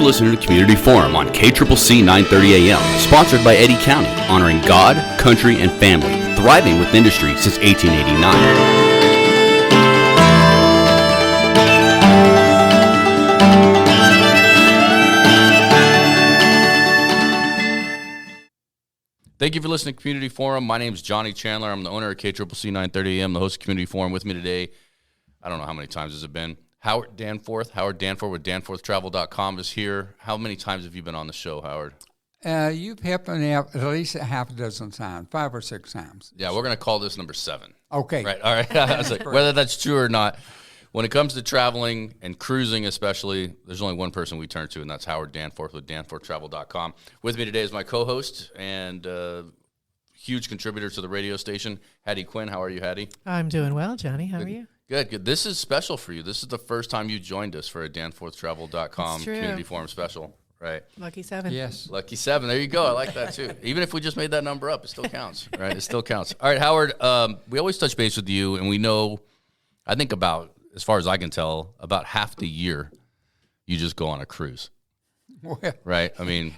listening to Community Forum on KCCC 930 AM, sponsored by Eddy County, honoring God, country, and family, thriving with industry since 1889. Thank you for listening to Community Forum. My name is Johnny Chandler. I'm the owner of KCCC 930 AM, the host of Community Forum. With me today, I don't know how many times has it been, Howard Danforth. Howard Danforth with DanforthTravel.com is here. How many times have you been on the show, Howard? You've helped me out at least a half a dozen times, 5 or 6 times. Yeah, we're going to call this number 7. Okay. Right, all right. I was like, whether that's true or not, when it comes to traveling and cruising especially, there's only one person we turn to, and that's Howard Danforth with DanforthTravel.com. With me today is my co-host and huge contributor to the radio station, Hattie Quinn. How are you, Hattie? I'm doing well, Johnny. How are you? Good, good. This is special for you. This is the first time you joined us for a DanforthTravel.com Community Forum special, right? Lucky 7. Yes. Lucky 7. There you go. I like that, too. Even if we just made that number up, it still counts, right? It still counts. All right, Howard, we always touch base with you, and we know, I think about, as far as I can tell, about half the year you just go on a cruise, Well, right? I mean,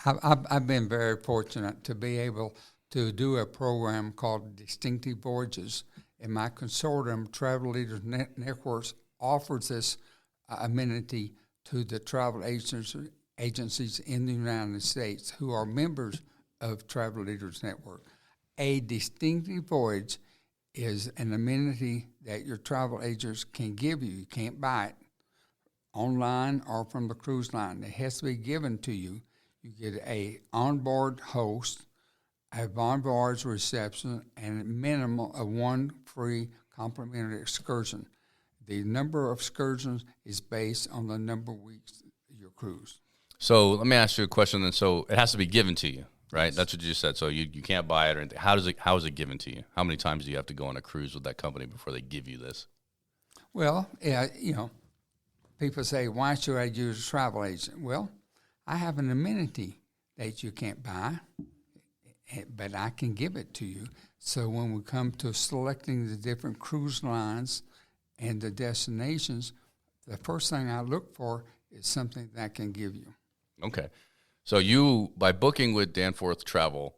I've been very fortunate to be able to do a program called Distinctive Voyages, and my consortium, Travel Leaders Networks, offers this amenity to the travel agencies in the United States who are members of Travel Leaders Network. A distinctive voyage is an amenity that your travel agents can give you. You can't buy it online or from the cruise line. It has to be given to you. You get a onboard host, a bon voyage reception, and a minimum of 1 free complimentary excursion. The number of excursions is based on the number of weeks your cruise. so let me ask you a question then. So it has to be given to you, right? Yes. That's what you just said. So you can't buy it or anything. How is it given to you? How many times do you have to go on a cruise with that company before they give you this? Well, yeah, people say, why should I use a travel agent? Well, I have an amenity that you can't buy, but I can give it to you. So when we come to selecting the different cruise lines and the destinations, the first thing I look for is something that I can give you. Okay. So you, by booking with Danforth Travel,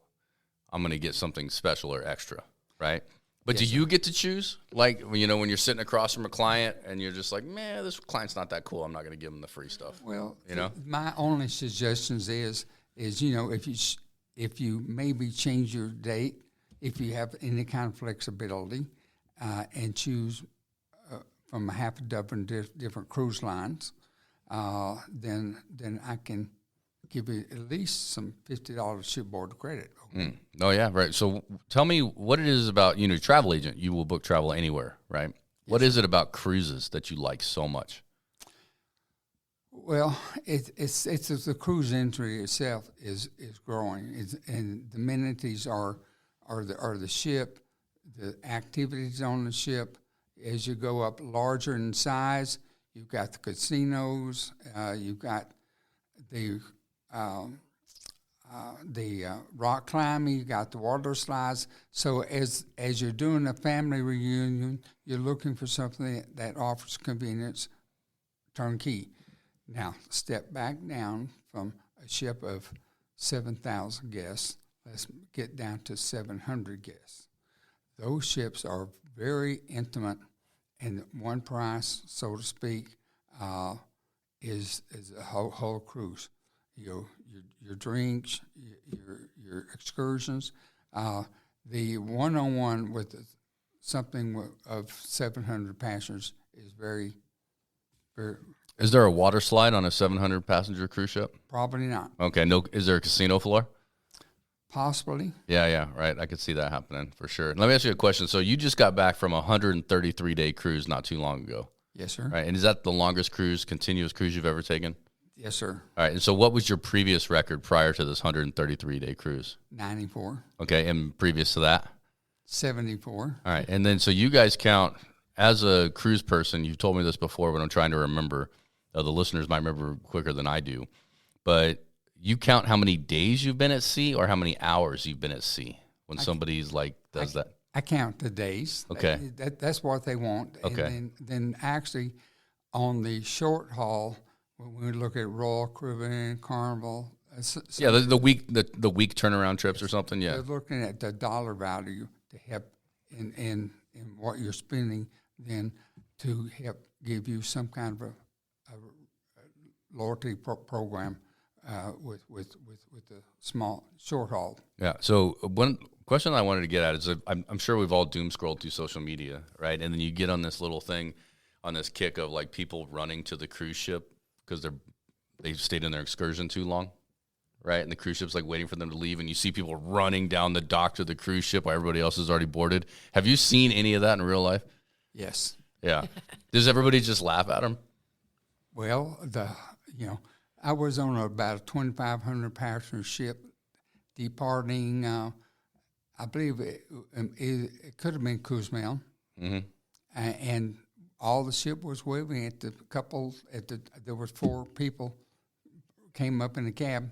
I'm going to get something special or extra, right? But yes, do you get to choose? Like, when you're sitting across from a client and you're just like, man, this client's not that cool. I'm not going to give them the free stuff. Well, my only suggestions is if you maybe change your date, if you have any kind of flexibility, and choose from a half a dozen different cruise lines, then I can give you at least some $50 shipboard credit. Okay? Oh, yeah, right. So tell me what it is about, travel agent, you will book travel anywhere, right? Yes. What is it about cruises that you like so much? Well, it's the cruise industry itself is growing, and the amenities are the ship, the activities on the ship. As you go up larger in size, you've got the casinos, you've got the rock climbing, you got the water slides. So as you're doing a family reunion, you're looking for something that offers convenience, turnkey. Now, step back down from a ship of 7,000 guests. Let's get down to 700 guests. Those ships are very intimate, and one price, so to speak, is a whole cruise. Your drinks, your excursions. The one-on-one with something of 700 passengers is very, very. Is there a water slide on a 700-passenger cruise ship? Probably not. Okay. No. Is there a casino floor? Possibly. Yeah, right. I could see that happening for sure. Let me ask you a question. So you just got back from a 133-day cruise not too long ago. Yes, sir. Right. And is that the longest continuous cruise you've ever taken? Yes, sir. All right. And so what was your previous record prior to this 133-day cruise? 94. Okay. And previous to that? 74. All right. And then so you guys count, as a cruise person, you've told me this before, but I'm trying to remember. The listeners might remember quicker than I do. But you count how many days you've been at sea or how many hours you've been at sea when somebody's does that? I count the days. Okay. That's what they want. Okay. And then actually on the short haul, when we look at Royal Caribbean, Carnival. Yeah, the week turnaround trips or something. Yeah, they're looking at the dollar value to help in what you're spending, then to help give you some kind of a loyalty program with the small short haul. Yeah. So one question I wanted to get at is I'm sure we've all doom scrolled through social media, right? And then you get on this little thing, on this kick of like people running to the cruise ship because they've stayed in their excursion too long, right? And the cruise ship's like waiting for them to leave, and you see people running down the dock to the cruise ship while everybody else is already boarded. Have you seen any of that in real life? Yes. Yeah. Does everybody just laugh at them? Well, I was on about a 2,500 passenger ship departing. I believe it could have been Cozumel, and all the ship was waving at the couple. There was 4 people came up in the cab.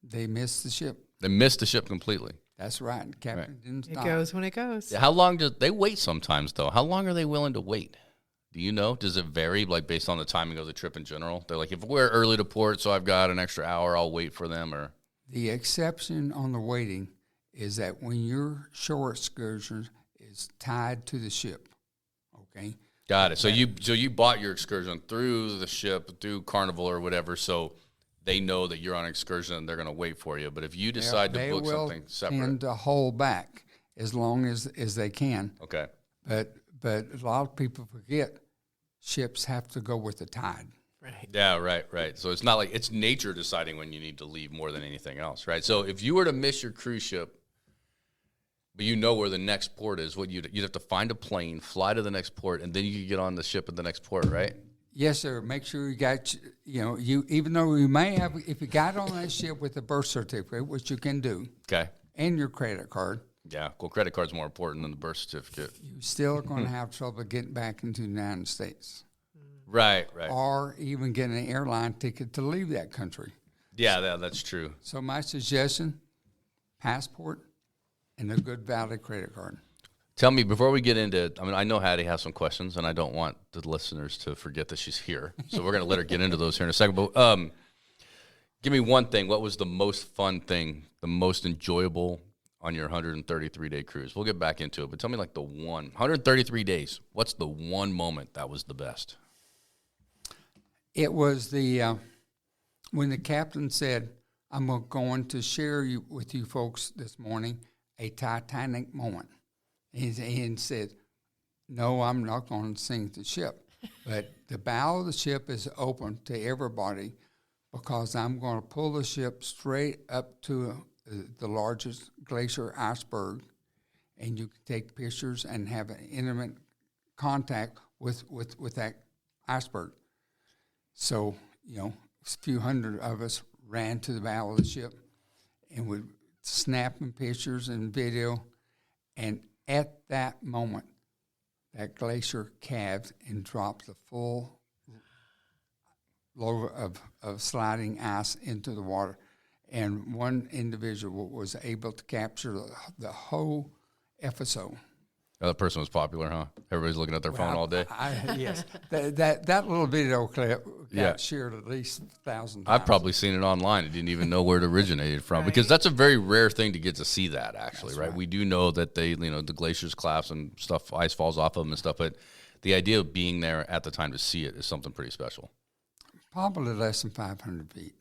They missed the ship. They missed the ship completely. That's right. The captain didn't stop. It goes when it goes. Yeah, how long do they wait sometimes, though? How long are they willing to wait? Do you know? Does it vary, like, based on the timing of the trip in general? They're like, if we're early to port, so I've got an extra hour, I'll wait for them, or... The exception on the waiting is that when your shore excursion is tied to the ship, okay? Got it. So you bought your excursion through the ship, through Carnival or whatever, so they know that you're on excursion and they're going to wait for you. But if you decide to book something separate... They will tend to hold back as long as they can. Okay. But a lot of people forget ships have to go with the tide. Right. Yeah, right. So it's not like it's nature deciding when you need to leave more than anything else, right? So if you were to miss your cruise ship, but you know where the next port is, you'd have to find a plane, fly to the next port, and then you could get on the ship at the next port, right? Yes, sir. Make sure you got, you even though you may have, if you got on that ship with a birth certificate, which you can do, okay, and your credit card. Yeah, well, credit card's more important than the birth certificate. You're still going to have trouble getting back into the United States. Right. Or even getting an airline ticket to leave that country. Yeah, that's true. So my suggestion, passport and a good valid credit card. Tell me, before we get into it, I know Hattie has some questions, and I don't want the listeners to forget that she's here. So we're going to let her get into those here in a second. But give me one thing. What was the most fun thing, the most enjoyable on your 133-day cruise? We'll get back into it, but tell me like the 133 days. What's the one moment that was the best? It was when the captain said, I'm going to share with you folks this morning a Titanic moment. And said, no, I'm not going to sink the ship. But the bow of the ship is open to everybody because I'm going to pull the ship straight up to the largest glacier iceberg, and you can take pictures and have an intimate contact with that iceberg. So, a few hundred of us ran to the bow of the ship and would snapping pictures and video. And at that moment, that glacier calved and dropped the full load of sliding ice into the water. And one individual was able to capture the whole episode. Oh, that person was popular, huh? Everybody's looking at their phone all day. Yes. that little video clip got shared at least 1,000 times. I've probably seen it online. I didn't even know where it originated from because that's a very rare thing to get to see that, actually, right? We do know that they, the glaciers collapse and stuff, ice falls off of them and stuff, but the idea of being there at the time to see it is something pretty special. Probably less than 500 feet.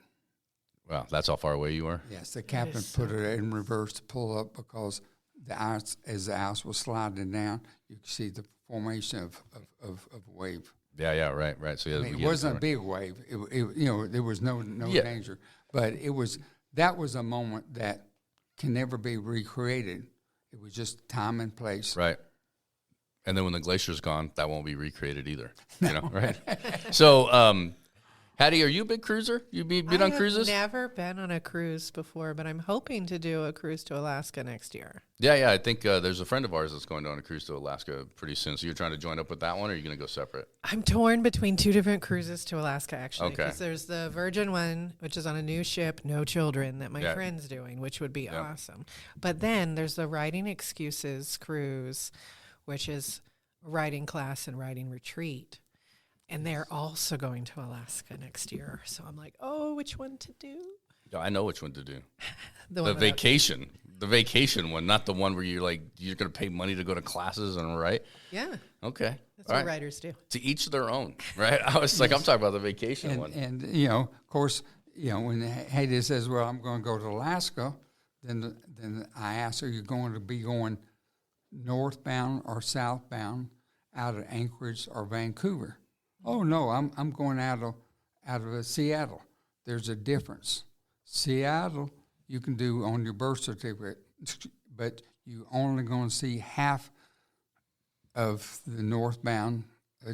Wow, that's how far away you were? Yes, the captain put it in reverse to pull up because the ice, as the ice was sliding down, you could see the formation of a wave. Yeah, right. So it wasn't a big wave. There was no danger, but that was a moment that can never be recreated. It was just time and place. Right. And then when the glacier's gone, that won't be recreated either. Right? So, Hattie, are you a big cruiser? You been on cruises? I've never been on a cruise before, but I'm hoping to do a cruise to Alaska next year. Yeah. I think there's a friend of ours that's going on a cruise to Alaska pretty soon. So you're trying to join up with that one, or are you going to go separate? I'm torn between 2 different cruises to Alaska, actually. Okay. Because there's the Virgin one, which is on a new ship, no children, that my friend's doing, which would be awesome. But then there's the Writing Excuses cruise, which is writing class and writing retreat. And they're also going to Alaska next year. So I'm like, oh, which one to do? Yeah, I know which one to do. The vacation. The vacation one, not the one where you're like, you're going to pay money to go to classes and write. Yeah. Okay. That's what writers do. To each their own, right? I was like, I'm talking about the vacation one. And, you know, of course, you know, when Haiti says, well, I'm going to go to Alaska, then I ask, are you going to be going northbound or southbound out of Anchorage or Vancouver? Oh, no, I'm going out of Seattle. There's a difference. Seattle, you can do on your birth certificate, but you only going to see half of the northbound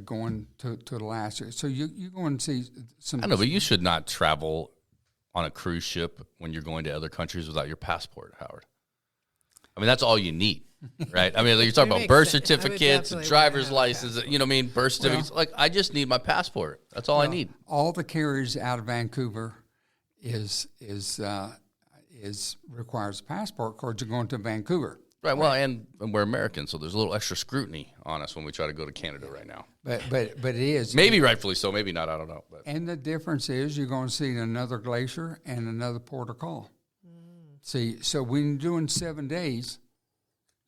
going to Alaska. So you're going to see some. I know, but you should not travel on a cruise ship when you're going to other countries without your passport, Howard. I mean, that's all you need, right? I mean, you're talking about birth certificates, driver's license, you know what I mean? Birth certificates. Like, I just need my passport. That's all I need. All the carriers out of Vancouver requires a passport because you're going to Vancouver. Right. Well, and we're Americans, so there's a little extra scrutiny on us when we try to go to Canada right now. But it is maybe rightfully so, maybe not. I don't know. But. And the difference is you're going to see another glacier and another port of call. See, so when you're doing 7 days,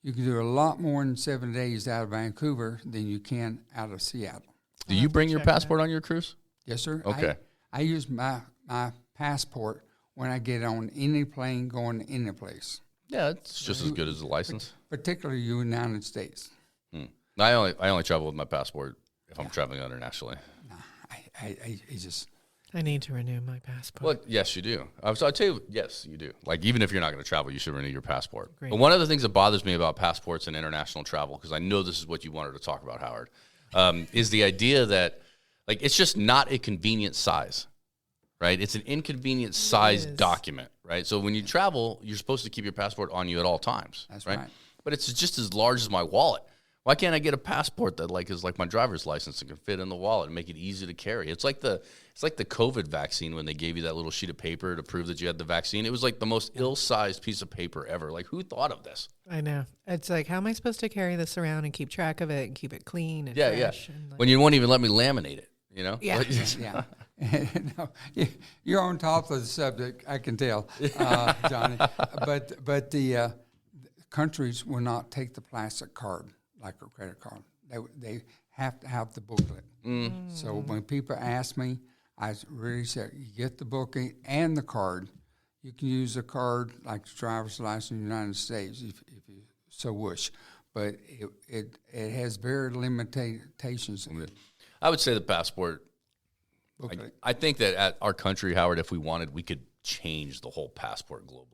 you can do a lot more in 7 days out of Vancouver than you can out of Seattle. Do you bring your passport on your cruise? Yes, sir. Okay. I use my passport when I get on any plane going to any place. Yeah, it's just as good as a license. Particularly United States. I only travel with my passport if I'm traveling internationally. No, I just... I need to renew my passport. Well, yes, you do. So I'd say, yes, you do. Like, even if you're not going to travel, you should renew your passport. Great. But one of the things that bothers me about passports and international travel, because I know this is what you wanted to talk about, Howard, is the idea that, like, it's just not a convenient size, right? It's an inconvenient size document, right? So when you travel, you're supposed to keep your passport on you at all times. That's right. But it's just as large as my wallet. Why can't I get a passport that is like my driver's license and can fit in the wallet and make it easy to carry? It's like the COVID vaccine when they gave you that little sheet of paper to prove that you had the vaccine. It was like the most ill-sized piece of paper ever. Like, who thought of this? I know. It's like, how am I supposed to carry this around and keep track of it and keep it clean and fresh? Yeah. And like, when you won't even let me laminate it, you know? Yeah. Yeah. No, you're on top of the subject, I can tell, Johnny. But the countries will not take the plastic card like a credit card. They have to have the booklet. So when people ask me, I really say, you get the booklet and the card. You can use a card like the driver's license in the United States if you so wish. But it has very limitations. I would say the passport. I think that at our country, Howard, if we wanted, we could change the whole passport globally.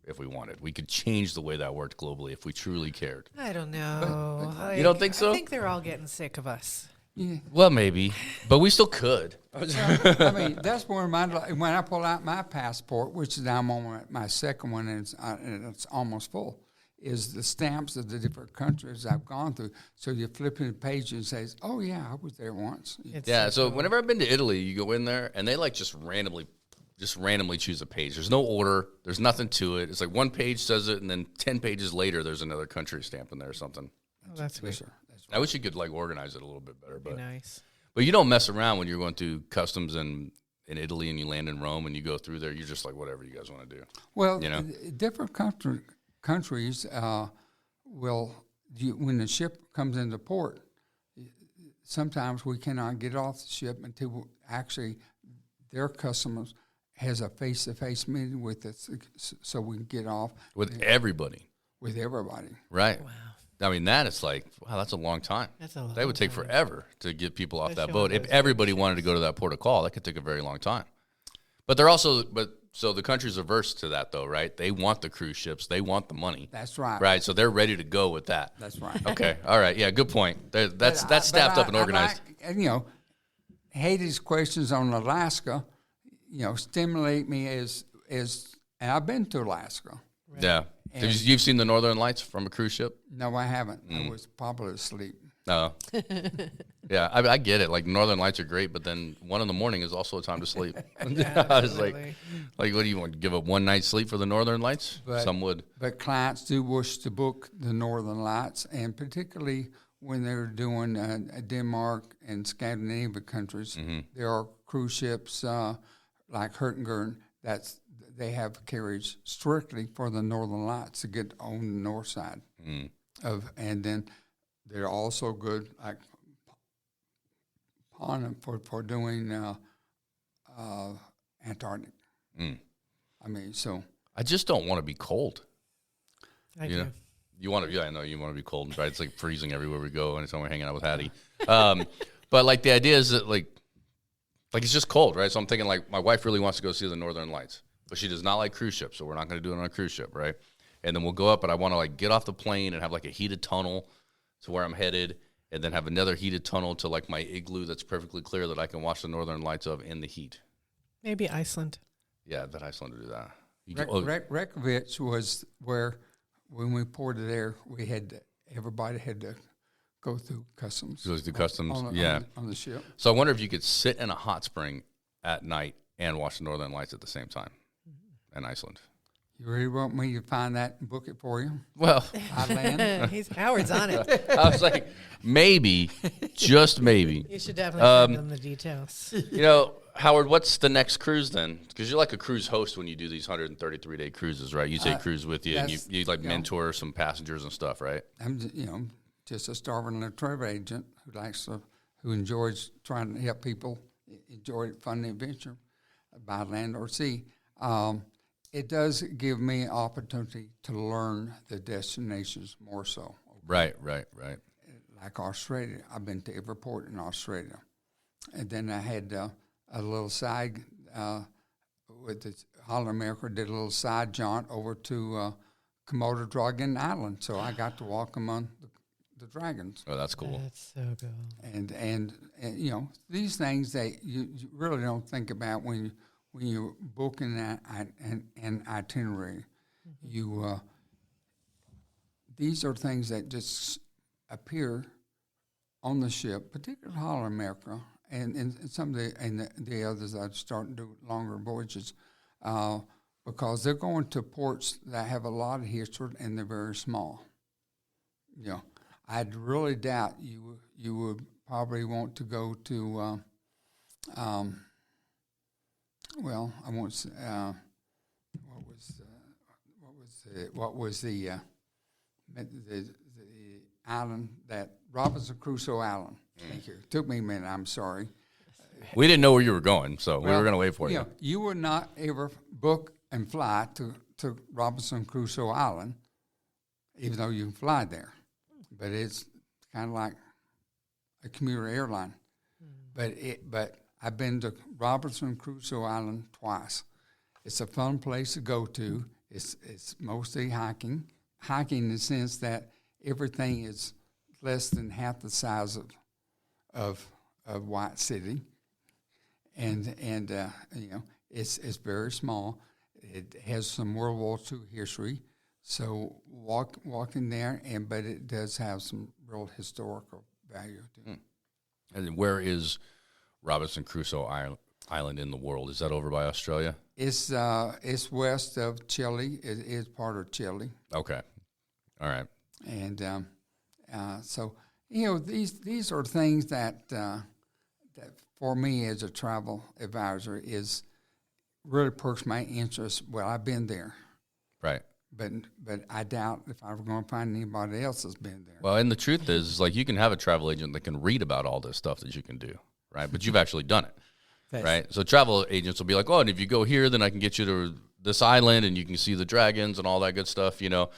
If we wanted, we could change the way that worked globally if we truly cared. I don't know. You don't think so? I think they're all getting sick of us. Yeah. Well, maybe, but we still could. I mean, that's when I pull out my passport, which is now I'm on my second one, and it's almost full, is the stamps of the different countries I've gone through. So you flip in the page and it says, oh, yeah, I was there once. Yeah, so whenever I've been to Italy, you go in there, and they just randomly choose a page. There's no order. There's nothing to it. It's like one page says it, and then 10 pages later, there's another country stamp in there or something. Oh, that's weird. Sure. I wish you could organize it a little bit better. But Nice. But you don't mess around when you're going through customs in Italy and you land in Rome and you go through there. You're just like, whatever you guys want to do. Well, you know? Different countries will, when the ship comes into port, sometimes we cannot get off the ship until actually their customers has a face-to-face meeting with us so we can get off. With everybody. With everybody. Right. Wow. I mean, that is like, wow, that's a long time. That would take forever to get people off that boat. If everybody wanted to go to that port of call, that could take a very long time. But so the countries are averse to that, though, right? They want the cruise ships. They want the money. That's right. Right, so they're ready to go with that. That's right. Okay, all right. Yeah, good point. That's staffed up and organized. Haiti's questions on Alaska, stimulate me as and I've been to Alaska. Right. Yeah. You've seen the Northern Lights from a cruise ship? No, I haven't. I was probably asleep. No. Yeah, I get it. Like, Northern Lights are great, but then 1 a.m. is also a time to sleep. I was like, what do you want to give up one night's sleep for the Northern Lights? Some would. But clients do wish to book the Northern Lights, and particularly when they're doing Denmark and Scandinavia countries, there are cruise ships like Hurtigruten they have carriage strictly for the Northern Lights to get on the north side and then they're also good like for doing Antarctic. I mean, so I just don't want to be cold. I do. You want to? Yeah, I know you want to be cold, right? It's like freezing everywhere we go, and it's when we're hanging out with Hattie. But like the idea is that like it's just cold, right? So I'm thinking like my wife really wants to go see the Northern Lights, but she does not like cruise ships, so we're not going to do it on a cruise ship, right? And then we'll go up, but I want to like get off the plane and have like a heated tunnel to where I'm headed, and then have another heated tunnel to like my igloo that's perfectly clear that I can watch the Northern Lights of in the heat. Maybe Iceland. Yeah, I bet Iceland to do that. Reykjavik was where when we ported there, everybody had to go through customs. Go through customs, on the ship. So I wonder if you could sit in a hot spring at night and watch the Northern Lights at the same time in Iceland. You really want me to find that and book it for you? Well, Howard's on it. I was like, maybe, just maybe. You should definitely send them the details. Howard, what's the next cruise then? Because you're like a cruise host when you do these 133-day cruises, right? You take cruise with you, and you like mentor some passengers and stuff, right? I'm just a starving little travel agent who enjoys trying to help people enjoy fun adventure by land or sea. It does give me an opportunity to learn the destinations more so. Right. Like Australia, I've been to every port in Australia, and then I had a little side with the Holland America. Did a little side jaunt over to Komodo Dragon Island, so I got to walk among the dragons. Oh, that's cool. That's so cool. And these things that you really don't think about when you're booking an itinerary. These are things that just appear on the ship, particularly Holland America, and some of the others that are starting to do longer voyages, because they're going to ports that have a lot of history and they're very small. I'd really doubt you would probably want to go to. Well, I won't say, what was the island that Robinson Crusoe Island? Thank you. It took me a minute. I'm sorry. We didn't know where you were going, so we were going to wait for you. You would not ever book and fly to Robinson Crusoe Island, even though you can fly there. But it's kind of like a commuter airline. But I've been to Robinson Crusoe Island twice. It's a fun place to go to. It's mostly hiking in the sense that everything is less than half the size of White City, and it's very small. It has some World War II history, so walking there, but it does have some real historical value too. And where is Robinson Crusoe Island in the world? Is that over by Australia? It's west of Chile. It is part of Chile. Okay, all right. And so these are things that for me as a travel advisor is really perks my interest. Well, I've been there, right? But I doubt if I were going to find anybody else that's been there. Well, and the truth is, like, you can have a travel agent that can read about all this stuff that you can do, right? But you've actually done it, right? So travel agents will be like, oh, and if you go here, then I can get you to this island, and you can see the dragons and all that good stuff, Yes.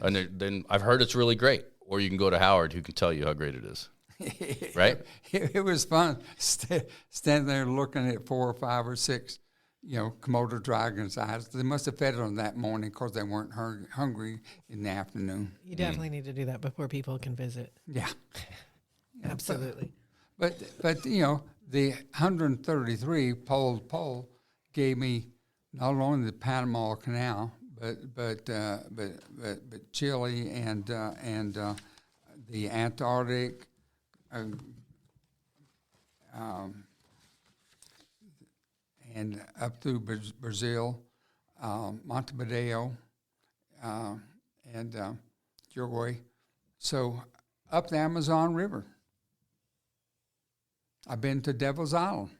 And then I've heard it's really great. Or you can go to Howard, who can tell you how great it is, right? It was fun standing there looking at 4 or 5 or 6, Komodo dragons' eyes. They must have fed them that morning because they weren't hungry in the afternoon. You definitely need to do that before people can visit. Yeah. Absolutely. But the 133 pole gave me not only the Panama Canal, but Chile and the Antarctic, and up through Brazil, Montevideo, and Uruguay. So up the Amazon River. I've been to Devil's Island.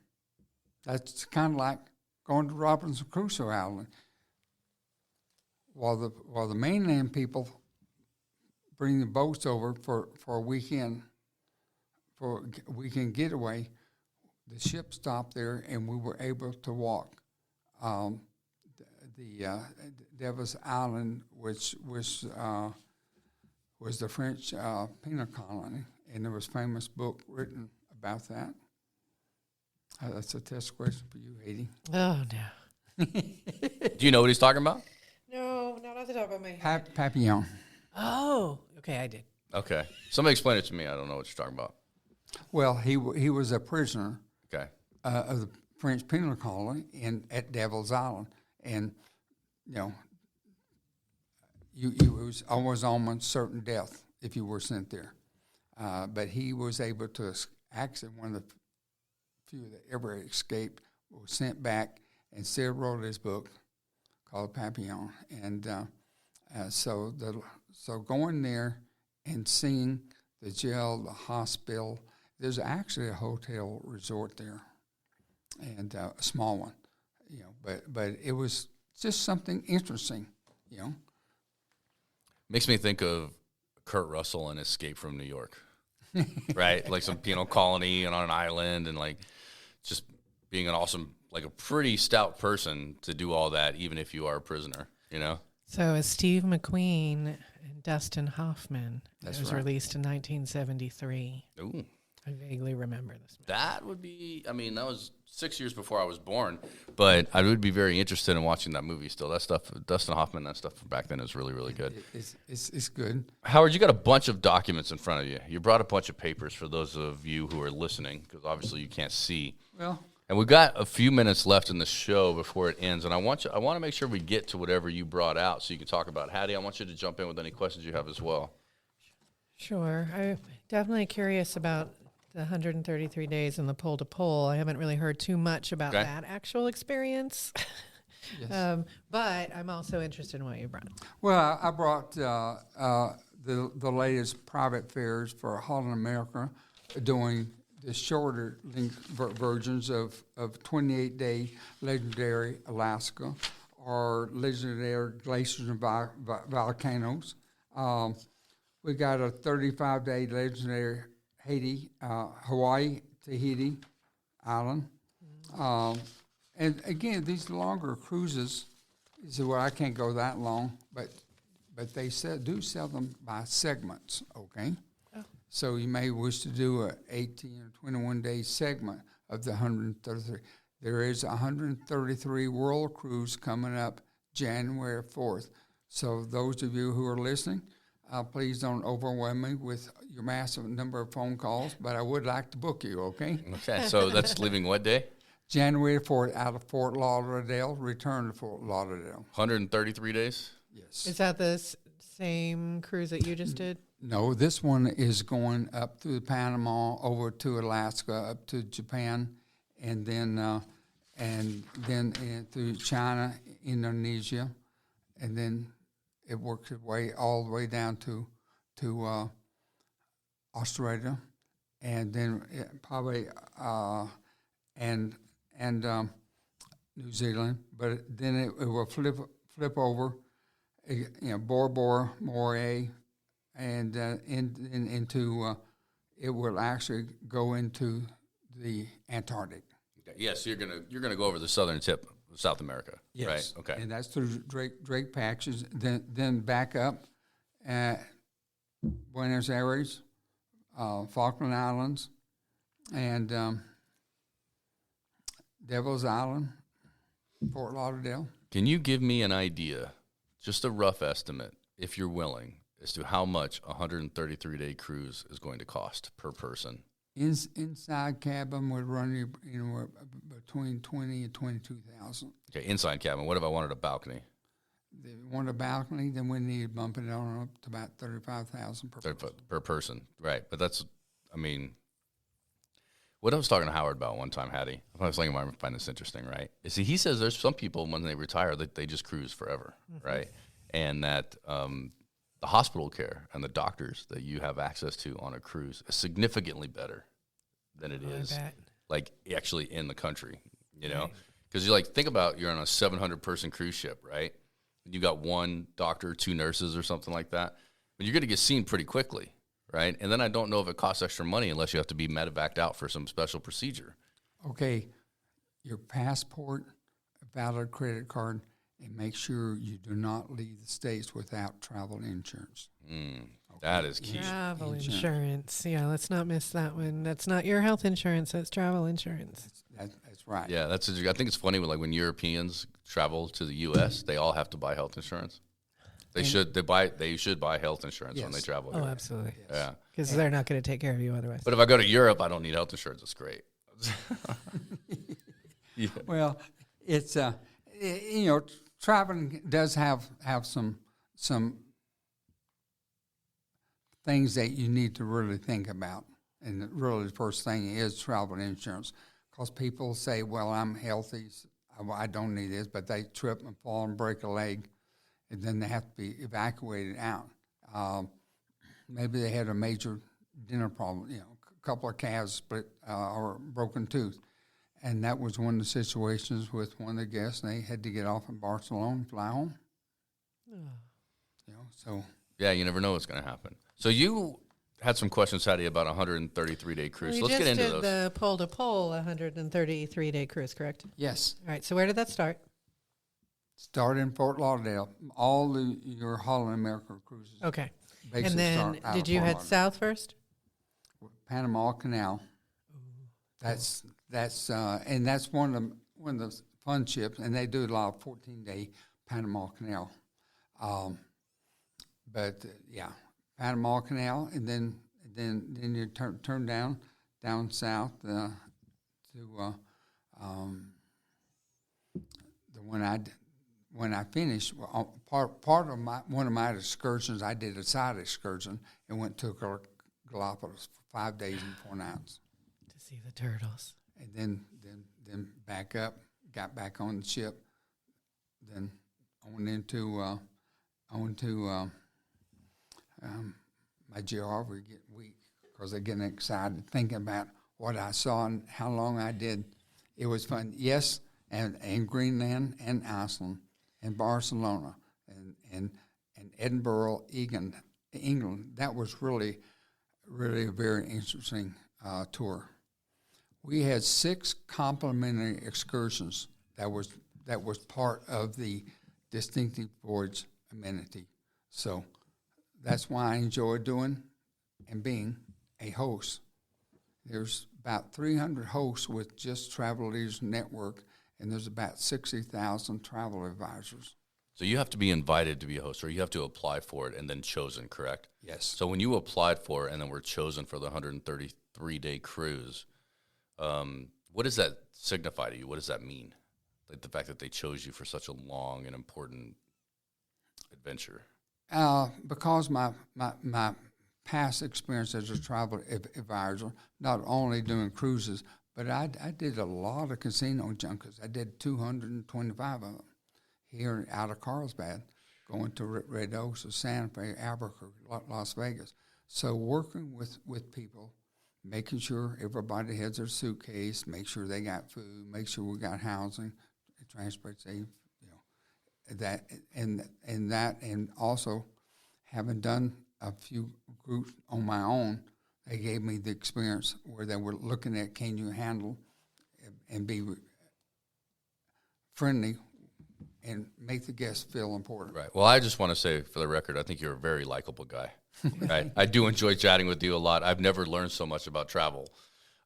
That's kind of like going to Robinson Crusoe Island. While the mainland people bring the boats over for a weekend getaway, the ship stopped there, and we were able to walk the Devil's Island, which was the French penal colony, and there was a famous book written about that. That's a test question for you, Haiti. Oh, no. Do you know what he's talking about? No, not off the top of my head. Papillon. Oh, okay, I did. Okay. Somebody explain it to me. I don't know what you're talking about. Well, he was a prisoner Okay. of the French penal colony at Devil's Island, and it was almost certain death if you were sent there. But he was able to actually one of the few that ever escaped, was sent back and still wrote his book called Papillon. And so going there and seeing the jail, the hospital, there's actually a hotel resort there, and a small one, but it was just something interesting, Makes me think of Kurt Russell and Escape from New York, right? Like some penal colony and on an island, and like just being an awesome, like a pretty stout person to do all that, even if you are a prisoner, So it's Steve McQueen and Dustin Hoffman. That's it was right. released in 1973. Ooh. I vaguely remember this. That would be, that was 6 years before I was born, but I would be very interested in watching that movie still. That stuff, Dustin Hoffman, that stuff from back then is really, really good. It's good. Howard, you got a bunch of documents in front of you. You brought a bunch of papers for those of you who are listening, because obviously you can't see. Well, and we've got a few minutes left in the show before it ends, and I want to make sure we get to whatever you brought out so you can talk about. Hattie, I want you to jump in with any questions you have as well. Sure. I'm definitely curious about the 133 days in the pole to pole. I haven't really heard too much about that actual experience. yes. But I'm also interested in what you brought. Well, I brought the latest private fares for Holland America, doing the shorter length versions of 28-day legendary Alaska or legendary glaciers and volcanoes. We got a 35-day legendary Haiti, Hawaii, Tahiti Island. And again, these longer cruises, well, I can't go that long, but they do sell them by segments, okay? Oh. So you may wish to do a 18 or 21-day segment of the 133. There is a 133 World Cruise coming up January 4th. So those of you who are listening, please don't overwhelm me with your massive number of phone calls, but I would like to book you, okay? Okay, so that's leaving what day? January 4th, out of Fort Lauderdale, return to Fort Lauderdale. 133 days? Yes. Is that the same cruise that you just did? No, this one is going up through Panama, over to Alaska, up to Japan, and then through China, Indonesia, and then it works its way all the way down to Australia, and then probably and New Zealand. But then it will flip over, Bora Bora, Moray, and into it will actually go into the Antarctic. Okay. Yes, you're gonna go over the southern tip of South America. Yes. Right. Okay. And that's through Drake Patches. Then back up at Buenos Aires, Falkland Islands, and Devil's Island, Fort Lauderdale. Can you give me an idea, just a rough estimate, if you're willing, as to how much a 133-day cruise is going to cost per person? Inside cabin would run you between $20,000 and $22,000. Okay, inside cabin. What if I wanted a balcony? If you want a balcony, then we need to bump it on up to about $35,000 per person. Right, but that's, what I was talking to Howard about one time, Hattie, I was thinking, I find this interesting, right? Is he says there's some people when they retire that they just cruise forever, right? And that the the hospital care and the doctors that you have access to on a cruise is significantly better than it is like actually in the country, you know? Because you like, think about you're on a 700 person cruise ship, right? You got one doctor, 2 nurses or something like that. But you're going to get seen pretty quickly, right? And then I don't know if it costs extra money unless you have to be medevaced out for some special procedure. Okay, your passport, a valid credit card, and make sure you do not leave the States without travel insurance. That is key. Travel insurance. Yeah, let's not miss that one. That's not your health insurance. That's travel insurance. That's right. Yeah, I think it's funny when Europeans travel to the U.S., they all have to buy health insurance. They should buy health insurance when they travel here. Oh, absolutely. Yeah. Because they're not going to take care of you otherwise. But if I go to Europe, I don't need health insurance. It's great. Yeah. Well, it's traveling does have some things that you need to really think about, and really the first thing is travel insurance, because people say, "Well, I'm healthy, so I don't need this," but they trip and fall and break a leg, and then they have to be evacuated out. Maybe they had a major dinner problem, a couple of calves split or broken tooth. And that was one of the situations with one of the guests, and they had to get off in Barcelona and fly home. So. Yeah, you never know what's going to happen. So you had some questions, Hattie, about a 133-day cruise. Well, Let's get into those. You just did the pole-to-pole 133-day cruise, correct? Yes. All right, so where did that start? Start in Fort Lauderdale. All your Holland America cruises. Okay. And then did you head south first? Panama Canal. That's one of the fun ships, and they do a lot of 14-day Panama Canal. Panama Canal, and then you turn down south to the when I finished, part of one of my excursions, I did a side excursion and went to Galapagos for 5 days and 4 nights. To see the turtles. And then back up, got back on the ship. Then I went into my geography get weak because they're getting excited thinking about what I saw and how long I did. It was fun. Yes, and Greenland and Iceland and Barcelona and Edinburgh, England. That was really a very interesting tour. We had 6 complimentary excursions that was part of the Distinctive Voyage amenity. So that's why I enjoy doing and being a host. There's about 300 hosts with just Travel Leaders Network, and there's about 60,000 travel advisors. So you have to be invited to be a host, or you have to apply for it and then chosen, correct? Yes. So when you applied for it and then were chosen for the 133-day cruise, what does that signify to you? What does that mean? Like the fact that they chose you for such a long and important adventure? Because my past experience as a travel advisor, not only doing cruises, but I did a lot of casino junkets. I did 225 of them here out of Carlsbad, going to Red Oaks, Santa Fe, Albuquerque, Las Vegas. So working with people, making sure everybody has their suitcase, make sure they got food, make sure we got housing, transportation, and also having done a few groups on my own, they gave me the experience where they were looking at, can you handle and be friendly and make the guests feel important. Right. Well, I just want to say for the record, I think you're a very likable guy. Right? I do enjoy chatting with you a lot. I've never learned so much about travel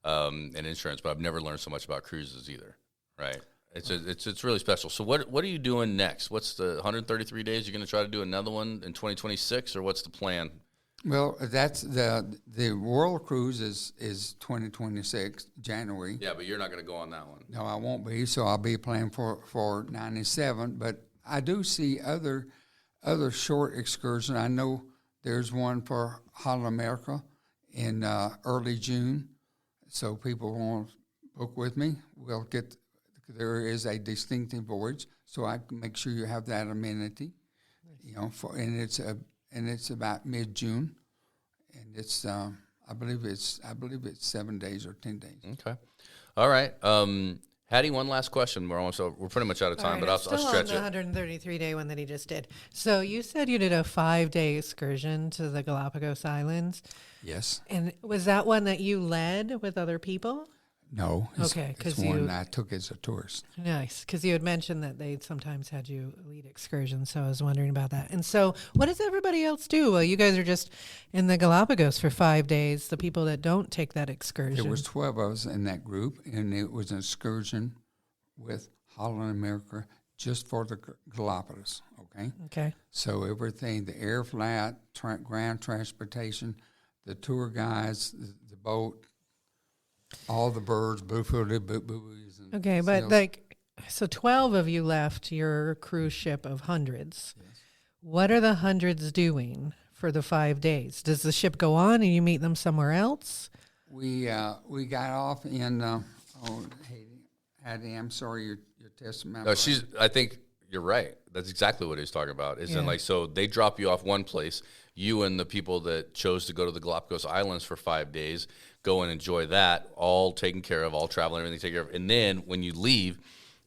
and insurance, but I've never learned so much about cruises either. Right. It's really special. So what are you doing next? What's the 133 days? You're going to try to do another one in 2026, or what's the plan? Well, that's the World Cruise is 2026 January. Yeah, but you're not going to go on that one. No, I won't be. So I'll be planning for 97. But I do see other short excursions. I know there's one for Holland America in early June. So people want to book with me. We'll get. There is a distinctive voyage, so I can make sure you have that amenity. And it's it's about mid-June, and it's I believe it's 7 days or 10 days. Okay, all right. Hattie, one last question. We're pretty much out of time, but I'll stretch it. On the 133-day one that he just did. So you said you did a 5-day excursion to the Galapagos Islands. Yes. And was that one that you led with other people? No. Okay, it's one I took as a tourist. Nice, because you had mentioned that they sometimes had you lead excursions, so I was wondering about that. And so what does everybody else do? Well, you guys are just in the Galapagos for 5 days, the people that don't take that excursion. There was 12 of us in that group, and it was an excursion with Holland America just for the Galapagos, okay? Okay. So everything, the air flight, ground transportation, the tour guides, the boat, all the birds, blue-footed, boo-boos. Okay, but seals. So 12 of you left your cruise ship of hundreds. Yes. What are the hundreds doing for the 5 days? Does the ship go on and you meet them somewhere else? We got off in Hattie, I'm sorry, you're testing my brain. I think you're right. That's exactly what he's talking about. So they drop you off one place. You and the people that chose to go to the Galapagos Islands for 5 days go and enjoy that, all taken care of, all travel and everything taken care of. And then when you leave,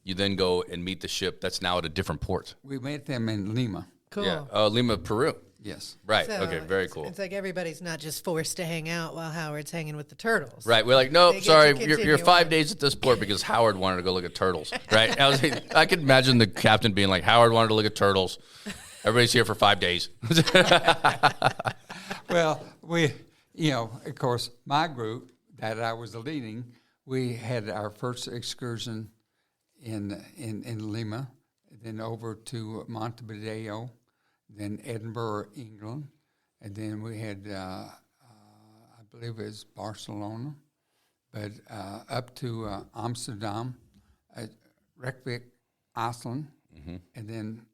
you then go and meet the ship that's now at a different port. We met them in Lima. Cool. Yeah, Lima, Peru. Yes. Right. So okay. Very cool. It's like everybody's not just forced to hang out while Howard's hanging with the turtles. Right. We're like, nope, They get sorry, to you're continue 5 on. days at this port because Howard wanted to go look at turtles. Right. I could imagine the captain being like, Howard wanted to look at turtles. Everybody's here for 5 days. Well, of course, my group that I was leading, we had our first excursion in Lima, then over to Montevideo, then Edinburgh, England, and then we had, I believe it was Barcelona, but up to Amsterdam, Reykjavik, Iceland, and then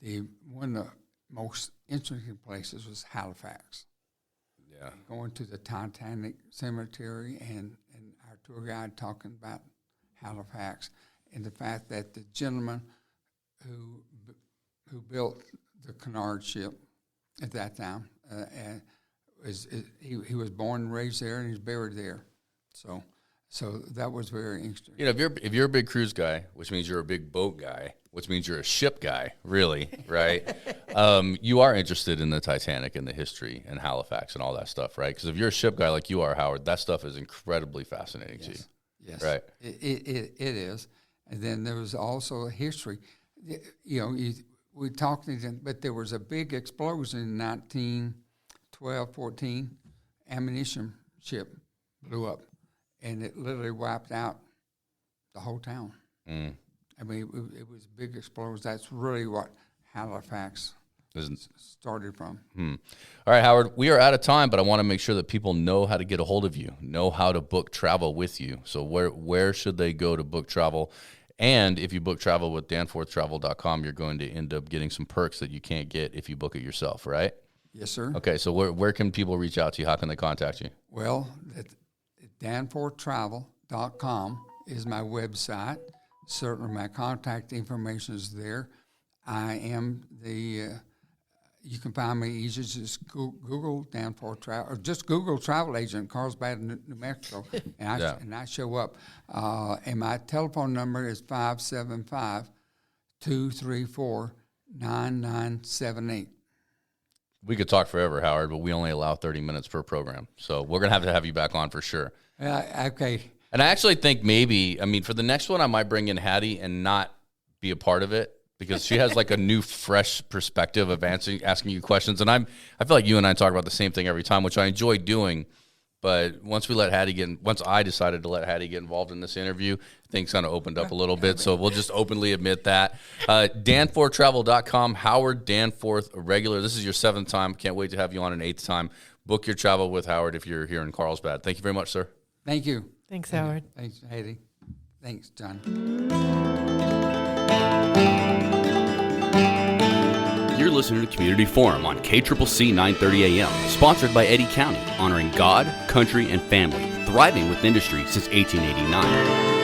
the one of the most interesting places was Halifax. Yeah. Going to the Titanic Cemetery and our tour guide talking about Halifax and the fact that the gentleman who built the Cunard ship at that time he was born and raised there and he's buried there. So that was very interesting. If you're a big cruise guy, which means you're a big boat guy, which means you're a ship guy, really, right? You are interested in the Titanic and the history and Halifax and all that stuff, right? Because if you're a ship guy like you are, Howard, that stuff is incredibly fascinating to you. Yes, right. It is. And then there was also a history. We talked to them, but there was a big explosion in 1912, 14. Ammunition ship blew up. And it literally wiped out the whole town. Mm. I mean, it was a big explosion. That's really what Halifax started from. All right, Howard, we are out of time, but I want to make sure that people know how to get a hold of you, know how to book travel with you. So where should they go to book travel? And if you book travel with danforthtravel.com, you're going to end up getting some perks that you can't get if you book it yourself, right? Yes, sir. Okay, so where can people reach out to you? How can they contact you? Well, danforthtravel.com is my website. Certainly my contact information is there. I am you can find me easy, just Google Danforth Travel, or just Google Travel Agent, Carlsbad, New Mexico, and I show up. And my telephone number is 575-234-9978. We could talk forever, Howard, but we only allow 30 minutes per program. So we're going to have you back on for sure. Okay. And I actually think for the next one, I might bring in Hattie and not be a part of it because she has like a new, fresh perspective of asking you questions. And I feel like you and I talk about the same thing every time, which I enjoy doing. But once I decided to let Hattie get involved in this interview, things kind of opened up a little bit. So we'll just openly admit that. danforthtravel.com, Howard Danforth, a regular. This is your 7th time. Can't wait to have you on an 8th time. Book your travel with Howard if you're here in Carlsbad. Thank you very much, sir. Thank you. Thanks, Howard. Thanks, Hattie. Thanks, John. You're listening to Community Forum on KCCC 930 AM, sponsored by Eddy County, honoring God, country, and family, thriving with industry since 1889.